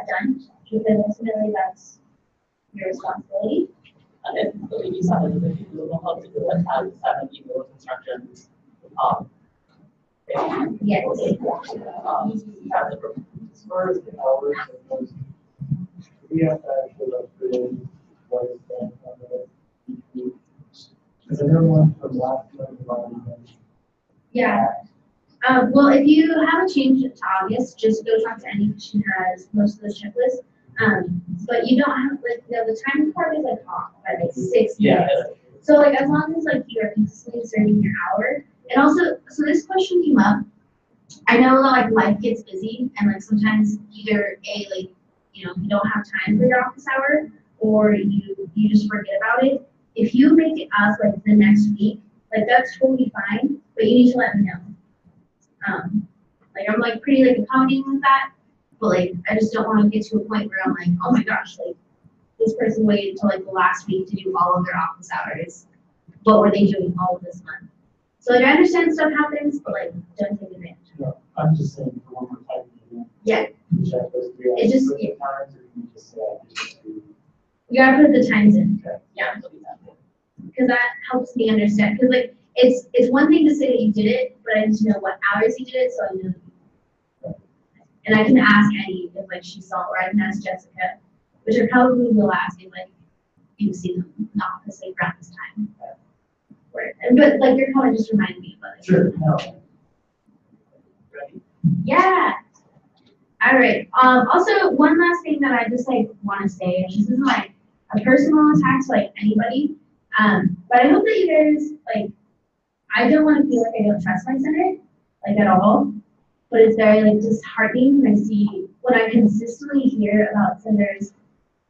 done, because ultimately that's your responsibility. And then the you said that the people know how to do it, have 7 email instructions. Yes. Have the As far as the hours, we have to actually put in what is done on the each week. Because I know one from last month, Yeah. Well, if you haven't changed it to August, just go talk to Annie, she has most of the checklist. But you don't have, like, the time part is like off by like 6 Yeah. minutes. So like, as long as like you're consistently serving your hour, and also, so this question came up. I know that like life gets busy, and like sometimes either like, you don't have time for your office hour, or you just forget about it. If you make it up like the next week, like that's totally fine, but you need to let me know. Like I'm like pretty like accommodating with that, but like I just don't want to get to a point where I'm like, oh my gosh, like this person waited until like the last week to do all of their office hours. What were they doing all of this month? So like I understand stuff happens, but like don't take advantage. No, I'm just saying for one more time. Yeah. It just- times, or you just say, just do. You gotta put the times in. Yeah. Because that helps me understand. Because like it's one thing to say that you did it, but I need to know what hours you did it, so I know. And I can ask Annie if like she saw, or I can ask Jessica, which I probably will ask if like you see them in the office like around this time. But like your comment just reminded me about it. Sure, no. Ready? Yeah. All right. Also, one last thing that I just like want to say, and this isn't like a personal attack to like anybody, but I hope that you guys like. I don't want to feel like I don't trust my center, like at all. But it's very like disheartening when I consistently hear about centers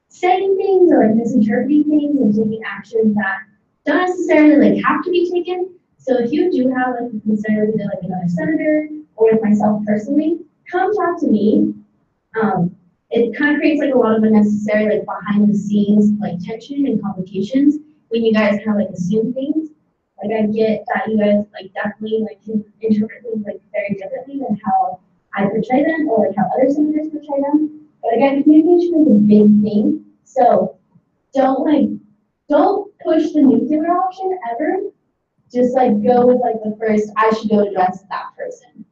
saying things or like misinterpreting things and taking actions that don't necessarily like have to be taken. So if you do have like a concern with like another senator or with myself personally, come talk to me. It kind of creates like a lot of unnecessary like behind the scenes like tension and complications when you guys kind of like assume things. Like I get that you guys like definitely like can interpret things like very differently than how I portray them or like how other senators portray them. But again, communication is a big thing. So don't push the nuclear option ever. Just like go with like the first, I should go address that person.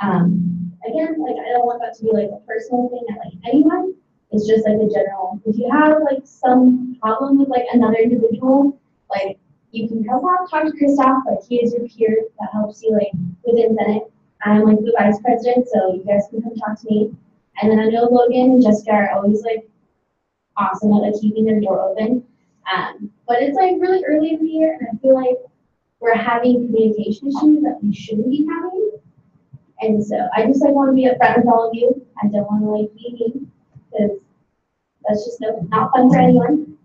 Again, like I don't want that to be like a personal thing at like anyone. It's just like a general. If you have like some problem with like another individual, like you can come out, talk to Christoph, like he is your peer that helps you like within Senate. I'm like the vice president, so you guys can come talk to me. And then I know Logan and Jessica are always like awesome at like keeping their door open. But it's like really early in the year, and I feel like we're having communication issues that we shouldn't be having. And so I just like want to be upfront with all of you. I don't want to like be mean because that's just not fun for anyone.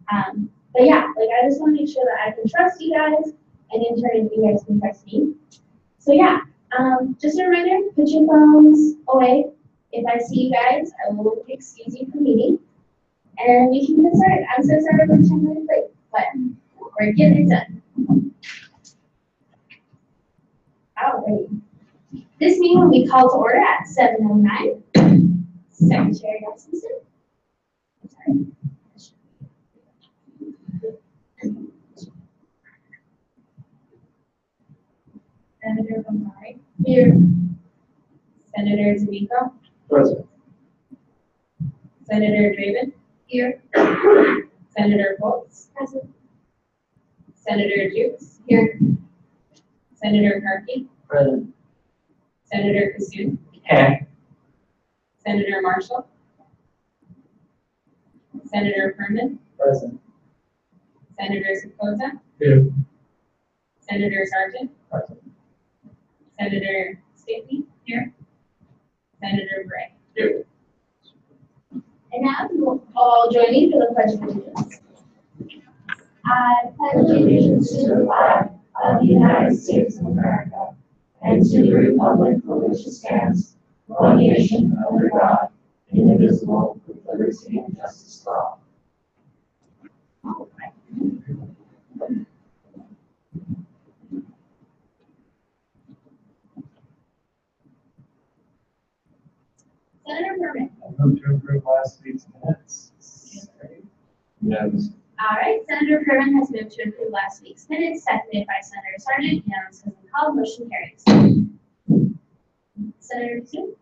But yeah, like I just want to make sure that I can trust you guys, and in turn you guys can trust me. So yeah, just a reminder, put your phones away. If I see you guys, I will excuse you from meeting, and we can get started. I'm so sorry for 10 minutes late, but we're getting it done. Alrighty. This meeting will be called to order at 7:09. Secretary Hutchinson. Sorry. Senator Bomari. Here. Senator Zuniga. Present. Senator Draven. Here. Senator Foltz. Present. Senator Jukes. Here. Senator Karki. Present. Senator Kassoon. Okay. Senator Marshall. Senator Furman. Present. Senator Sakota. Here. Senator Sargent. Present. Senator Stickney. Here. Senator Bray. Here. And now you will all join me for the Pledge of Allegiance. I pledge allegiance to the flag of the United States of America and to the republic for which it stands, one nation under God, indivisible, with liberty and justice for all. Senator Berman. I move to approve last week's minutes. Yes. All right, Senator Kerwin has moved to approve last week's minutes, seconded by Senator Sargent, unanimous has been called, motion carries. Senator Sue?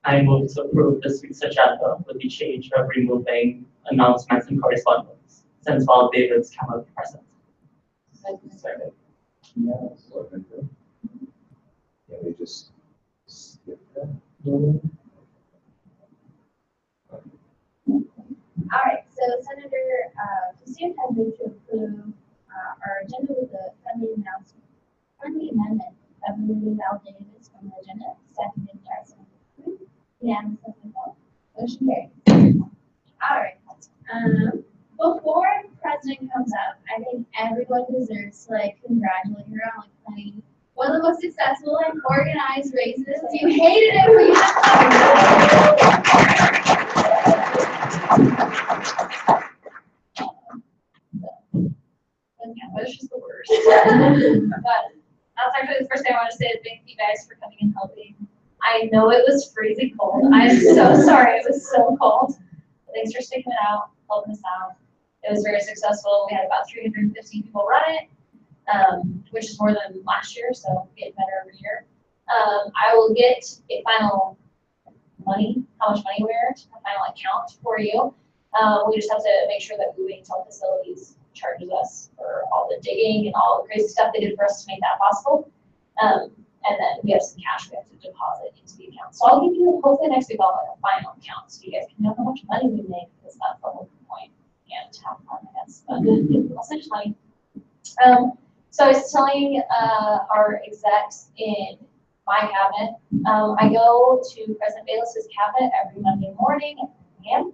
I move to approve this week's agenda with the change of removing announcements and correspondence, since all David's cannot be present. Second. Yes. Can we just skip that? All right, so Senator Kasoon has moved to approve our agenda with the friendly amendment of removing Val Davis from the agenda, seconded by Senator Kerwin. Unanimous has been called, motion carries. All right, before the president comes up, I think everyone deserves to like congratulate her on like planning one of the most successful and organized races. You hated it, but you That was just the worst. But that's actually the first thing I want to say is thank you guys for coming and helping. I know it was freezing cold. I'm so sorry it was so cold. Thanks for sticking it out, helping us out. It was very successful. We had about 350 people run it, which is more than last year, so getting better every year. I will get a final how much money we earned, a final account for you. We just have to make sure that Blue Intel Facilities charges us for all the digging and all the crazy stuff they did for us to make that possible. And then we have some cash we have to deposit into the account. So I'll give you, hopefully next week, I'll have a final account so you guys can know how much money we make, because that's the whole point. And have fun, I guess. But I'll send you money. So I was telling our execs in my cabinet, I go to President Bayless's cabinet every Monday morning at 9 a.m.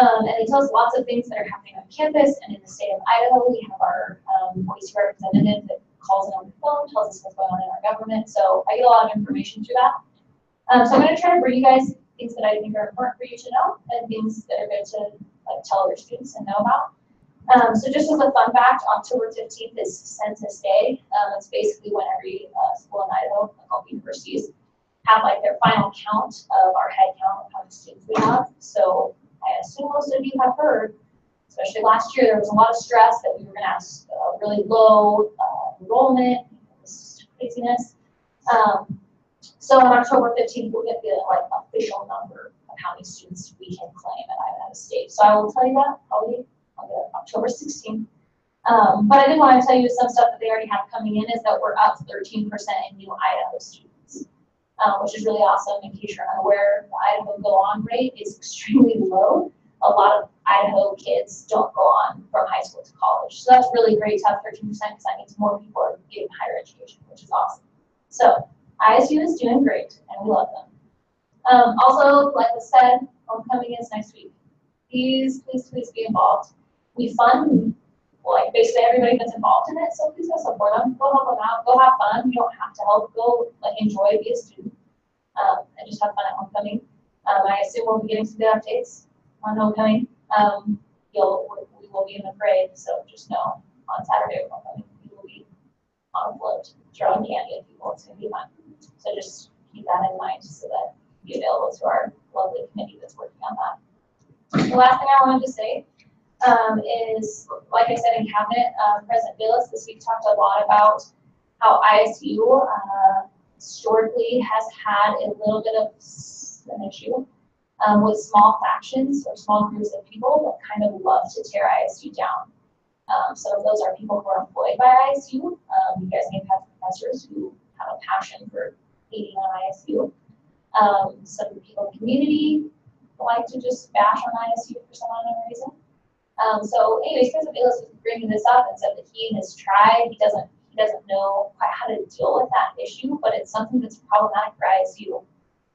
And he tells lots of things that are happening on campus and in the state of Idaho. We have our voice representative that calls in on the phone, tells us what's going on in our government. So I get a lot of information through that. So I'm going to try to bring you guys things that I think are important for you to know and things that are good to like tell your students and know about. So just as a fun fact, October 15th is Census Day. It's basically when every school in Idaho, like all universities, have like their final count of our head count of how many students we have. So I assume most of you have heard, especially last year, there was a lot of stress that we were going to have really low enrollment, this craziness. So on October 15th, we'll get the like official number of how many students we can claim at Idaho State. So I will tell you that probably on October 16th. But I did want to tell you some stuff that they already have coming in is that we're up 13% in new Idaho students, which is really awesome. In case you're unaware, the Idaho go-on rate is extremely low. A lot of Idaho kids don't go on from high school to college. So that's really great to have 13% because that means more people are getting higher education, which is awesome. So ISU is doing great and we love them. Also, like I said, homecoming is next week. Please be involved. We fund like basically everybody that's involved in it, so please go support them, go help them out, go have fun. You don't have to help, go like enjoy, be a student, and just have fun at homecoming. I assume we'll be getting some good updates on homecoming. We will be in the parade, so just know on Saturday of homecoming we will be on a float, throwing candy at people. It's gonna be fun. So just keep that in mind so that you be available to our lovely committee that's working on that. The last thing I wanted to say is, like I said in cabinet, President Bayless this week talked a lot about how ISU historically has had a little bit of an issue with small factions or small groups of people that kind of love to tear ISU down. Some of those are people who are employed by ISU. You guys may have professors who have a passion for hating on ISU. Some people in the community like to just bash on ISU for some unknown reason. So anyways, President Bayless was bringing this up and said that he and his tribe, he doesn't know quite how to deal with that issue, but it's something that's problematic for ISU.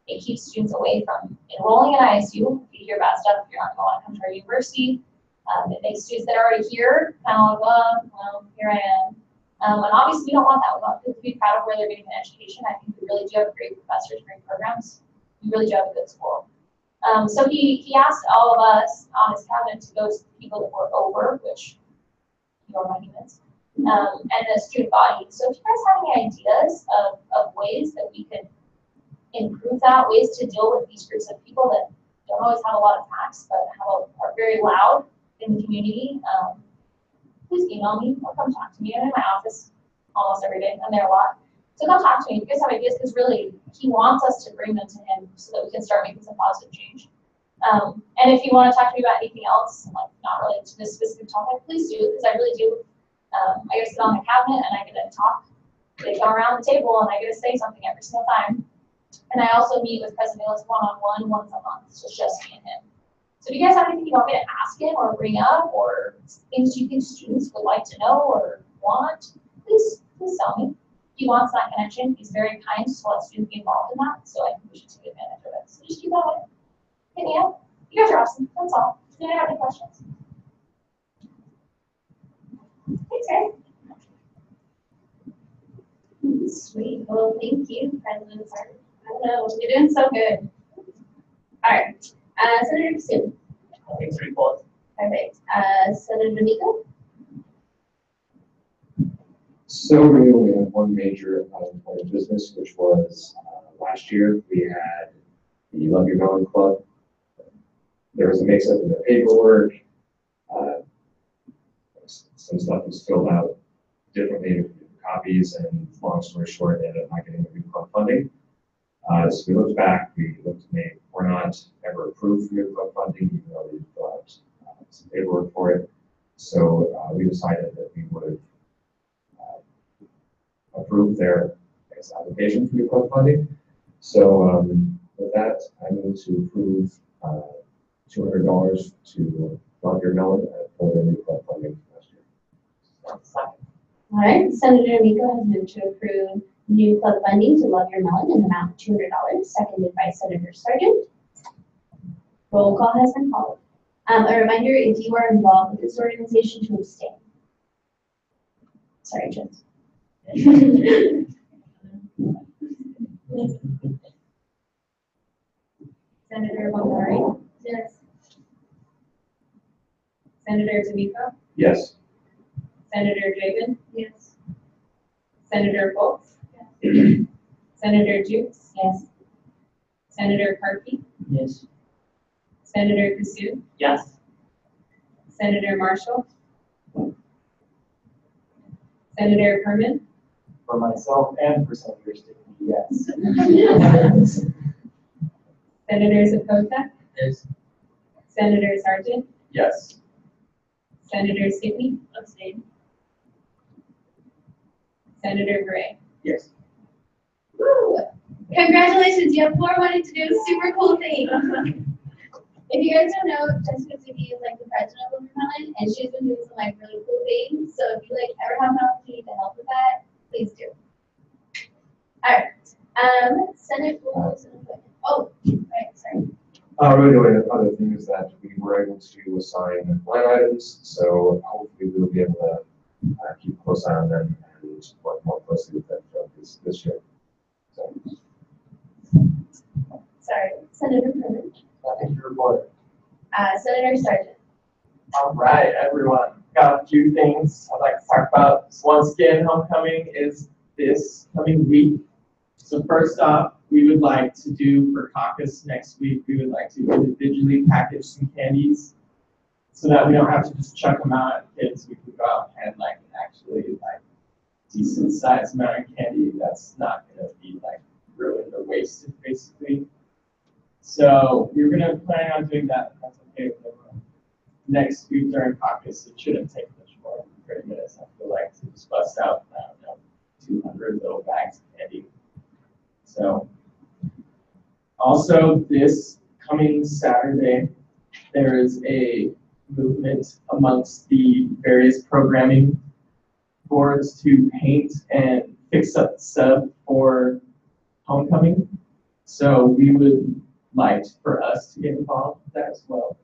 It keeps students away from enrolling in ISU. If you hear bad stuff, you're not going to want to come to our university. It makes students that are already here kind of like, well, here I am. And obviously we don't want that. We want people to be proud of where they're getting an education. I think we really do have great professors, great programs. We really do have a good school. So he asked all of us on his cabinet to go to the people that were over, which your monuments, and the student body. So if you guys have any ideas of ways that we could improve that, ways to deal with these groups of people that don't always have a lot of facts, but are very loud in the community, please email me or come talk to me. I'm in my office almost every day. I'm there a lot. So come talk to me if you guys have ideas, because really he wants us to bring them to him so that we can start making some positive change. And if you want to talk to me about anything else, like not related to this specific topic, please do, because I really do. I get to sit on the cabinet and I get to talk. They come around the table and I get to say something every single time. And I also meet with President Bayless one-on-one once a month. So it's just me and him. So if you guys have anything you want me to ask him or bring up, or things you think students would like to know or want, please tell me. He wants that connection. He's very kind, so let students be involved in that. So I think we should take advantage of it. So just keep that way. Hit me up. You guys are awesome. That's all. Do you have any questions? Thanks, guys. Sweet. Well, thank you, President Sargent. I don't know. You're doing so good. All right. Senator Sue. Thanks for report. Perfect. Senator D'Amico. So we only had one major point of business, which was last year we had the Love Your Melon Club. There was a mix-up in the paperwork. Some stuff was filled out differently with copies, and long story short, they ended up not getting the new club funding. So we looked back, we looked to make, we're not ever approved for new club funding, even though we filled out some paperwork for it. So we decided that we would approve their application for new club funding. So with that, I move to approve $200 to Love Your Melon for their new club funding last year. All right. Senator D'Amico has moved to approve new club funding to Love Your Melon in the amount of $200, seconded by Senator Sargent. Roll call has been called. A reminder, if you are involved with this organization, to abstain. Sorry, Jens. Senator Bonari? Yes. Senator D'Amico? Yes. Senator Draven? Yes. Senator Foltz? Yes. Senator Jukes? Yes. Senator Karpy? Yes. Senator Kassouf? Yes. Senator Marshall? Senator Kerman? For myself and for Senator Stickney, yes. Senator Zapota? Yes. Senator Sargent? Yes. Senator Stickney? Abstain. Senator Gray? Yes. Woo! Congratulations, you have 4 wanting to do a super cool thing. If you guys don't know, Jessica Zucchi is like the president of Love Your Melon, and she's been doing some like really cool things. So if you like ever have an opportunity to help with that, please do. All right. Senate rules. Oh, right, sorry. Really, the other thing is that we were able to assign line items, so hopefully we'll be able to keep a close eye on them and work more closely with them throughout this year. So. Sorry, Senator Kerman. Thank you, report. Senator Sargent. All right, everyone. Got a few things I'd like to talk about. Swan Skin Homecoming is this coming week. So first off, we would like to do for caucus next week, we would like to individually package some candies so that we don't have to just chuck them out at kids. We can go out and like actually like decent sized amount of candy that's not gonna be like ruined or wasted basically. So we're gonna plan on doing that. If that's okay with everyone. Next week during caucus, it shouldn't take much more than 30 minutes. I feel like to just bust out, I don't know, 200 little bags of candy. So also this coming Saturday, there is a movement amongst the various programming boards to paint and fix up the sub for homecoming. So we would like for us to get involved with that as well.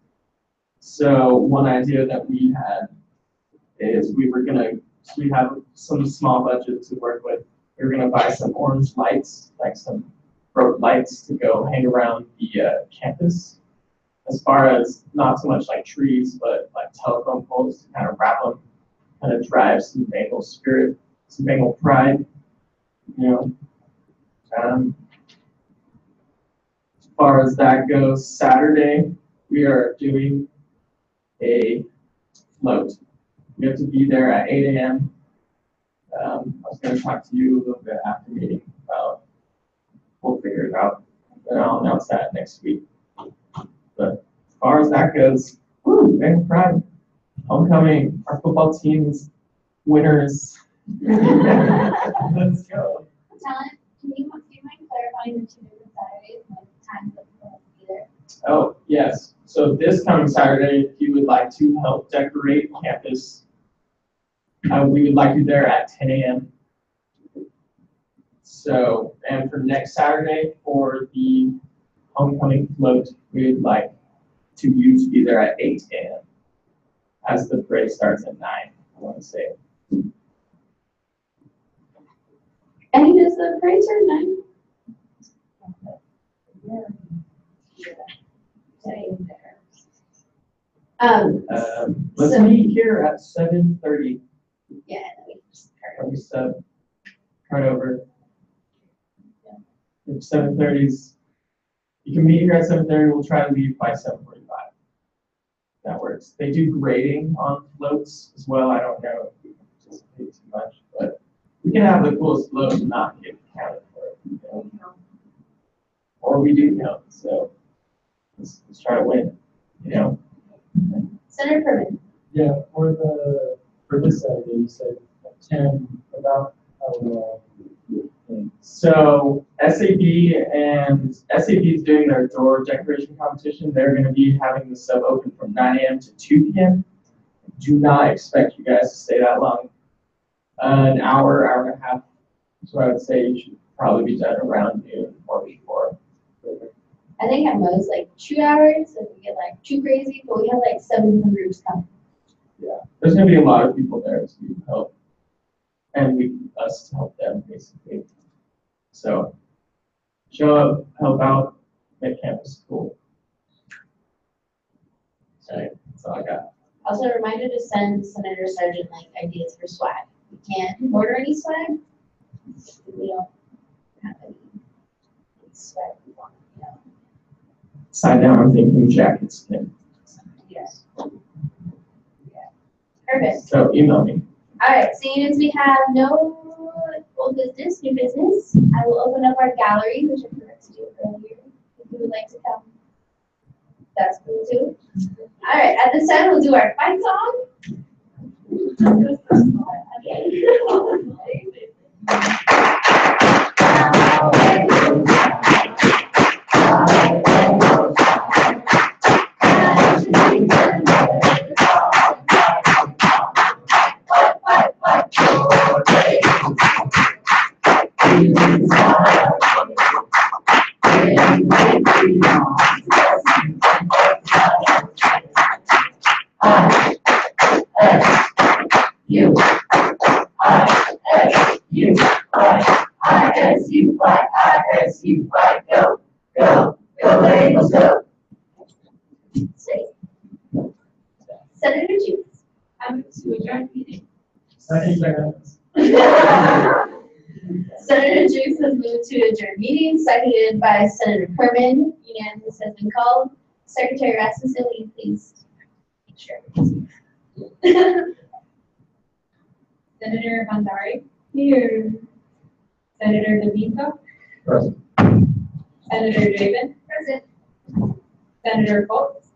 So one idea that we had is we have some small budget to work with. We were gonna buy some orange lights, like some rope lights to go hang around the campus. As far as not so much like trees, but like telephone poles to kind of wrap them, kind of drive some Bengal spirit, some Bengal pride, you know. far as that goes, Saturday, we are doing a float. We have to be there at 8 a.m. I was going to talk to you a little bit after meeting about, we'll figure it out, and I'll announce that next week. But as far as that goes, woo, man, proud. Homecoming, our football team's winners. Let's go. Talent, do you mind clarifying the 2 different Saturdays, like times that people have to be there? Oh, yes. So this coming Saturday, if you would like to help decorate campus, we would like you there at 10 a.m. So, and for next Saturday, for the homecoming float, we would like you to be there at 8 a.m. as the parade starts at 9, I want to say. And does the parade start at 9? Let's So- meet here at 7:30. Yeah, we just Or we start over. If 7:30's, you can meet here at 7:30, we'll try to leave by 7:45. That works. They do grading on floats as well. I don't know if we can participate too much, but we can have the coolest float and not get counted for it. You know? Or we do count, so let's try to win, you know? Senator Perman. Yeah, for this Saturday, you said at 10, about how, So SAB is doing their door decoration competition. They're going to be having the sub open from 9 a.m. to 2 p.m. Do not expect you guys to stay that long. An hour, hour and a half. So I would say you should probably be done around noon or before. I think at most like 2 hours, if we get like too crazy, but we have like 7 groups coming. Yeah, there's going to be a lot of people there to help, and us to help them basically. So show up, help out, make campus cool. So that's all I got. Also, a reminder to send Senator Sargent like ideas for swag. We can't order any swag. We don't have any swag we want, you know. Side down, I'm thinking jackets, Kim. Yes. Perfect. So email me. All right, seeing as we have no old business, new business, I will open up our gallery, which I forgot to do earlier. If you would like to come, that's cool too. All right, at this time, we'll do our fight song. Senator Jukes. I'm to adjourn meeting. Senator Jukes has moved to adjourn meeting, seconded by Senator Perman. Unanimous has been called. Secretary Rasmussen, will you please make sure? Senator Bandari. Here. Senator DeVito. Present. Senator Draven. Present. Senator Foltz.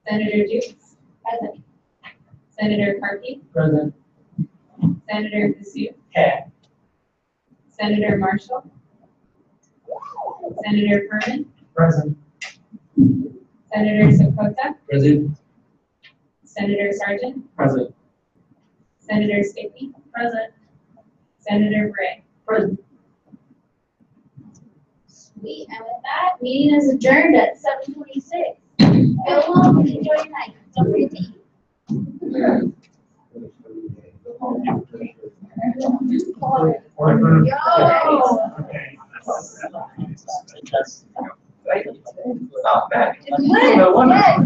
Senator Jukes. Present. Senator Karki. Present. Senator Kasuf. Okay. Senator Marshall. Senator Furman. Present. Senator Sakota. Present. Senator Sargent. Present. Senator Stickney. Present. Senator Bray. Present. Sweet, and with that, meeting is adjourned at 7:26. Go home and enjoy your night. Don't forget to eat. Not bad. Good, good.